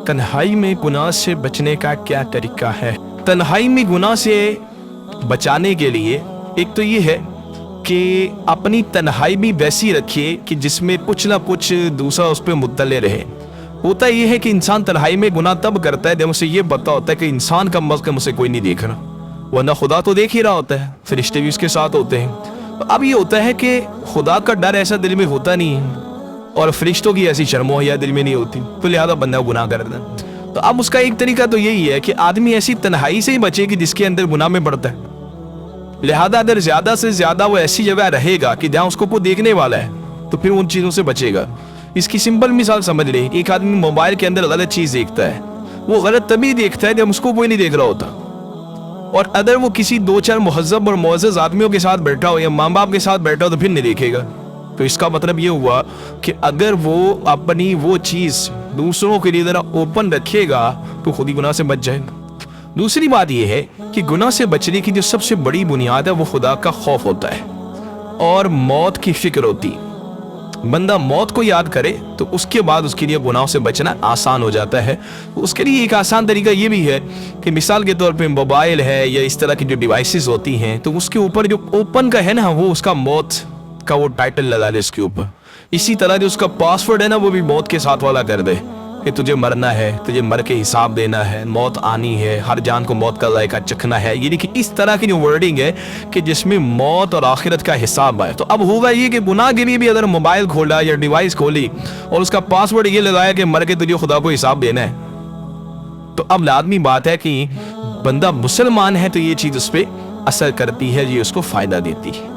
तन्हाई में गुनाह से बचने का क्या तरीका है? तन्हाई में गुनाह से बचाने के लिए एक तो ये है कि अपनी तन्हाई भी वैसी रखिए कि जिसमें कुछ ना कुछ दूसरा उस पर मुत्तले रहे। होता ये है कि इंसान तन्हाई में गुनाह तब करता है जब उसे ये पता होता है कि इंसान का मज़हब उसे कोई नहीं देख रहा, वरना खुदा तो देख ही रहा होता है, फरिश्ते भी उसके साथ होते हैं। तो अब ये होता है कि खुदा का डर ऐसा दिल में होता नहीं है और फरिश्तों की ऐसी शर्मो या दिल में नहीं होती, तो लिहाजा बंदा गुनाह करता है। तो अब उसका एक तरीका तो यही है कि आदमी ऐसी तन्हाई से ही बचे कि जिसके अंदर गुनाह में बढ़ता है। लिहाजा अगर ज्यादा से ज्यादा वो ऐसी जगह रहेगा कि जहाँ उसको कोई देखने वाला है तो फिर उन चीजों से बचेगा। इसकी सिंपल मिसाल समझ ले, एक आदमी मोबाइल के अंदर गलत चीज देखता है, वो गलत तभी देखता है जब उसको कोई नहीं देख रहा होता। और अगर वो किसी दो चार मुहज़्ज़ब और मुअज़्ज़ज़ आदमियों के साथ बैठा हो या माँ बाप के साथ बैठा हो तो फिर नहीं देखेगा। तो इसका मतलब ये हुआ कि अगर वो अपनी वो चीज़ दूसरों के लिए ज़रा ओपन रखेगा तो खुद ही गुनाह से बच जाएगा। दूसरी बात यह है कि गुनाह से बचने की जो सबसे बड़ी बुनियाद है वो खुदा का खौफ होता है और मौत की फिक्र होती है। बंदा मौत को याद करे तो उसके बाद उसके लिए गुनाह से बचना आसान हो जाता है। उसके लिए एक आसान तरीका ये भी है कि मिसाल के तौर पे मोबाइल है या इस तरह की जो डिवाइसेस होती हैं तो उसके ऊपर जो ओपन का है ना वो उसका मौत का वो टाइटल लगा दे उसके ऊपर। इसी तरह जो उसका पासवर्ड है ना वो भी मौत के साथ वाला कर दे कि तुझे मरना है, तुझे मर के हिसाब देना है, मौत आनी है, हर जान को मौत का जायका चखना है। ये देखिए इस तरह की जो वर्डिंग है कि जिसमें मौत और आखिरत का हिसाब आए। तो अब होगा ये कि गुनाह के लिए भी अगर मोबाइल खोला या डिवाइस खोली और उसका पासवर्ड ये लगाया कि मर के तुझे खुदा को हिसाब देना है, तो अब लाजमी बात है कि बंदा मुसलमान है तो ये चीज़ उस पर असर करती है, ये उसको फ़ायदा देती है।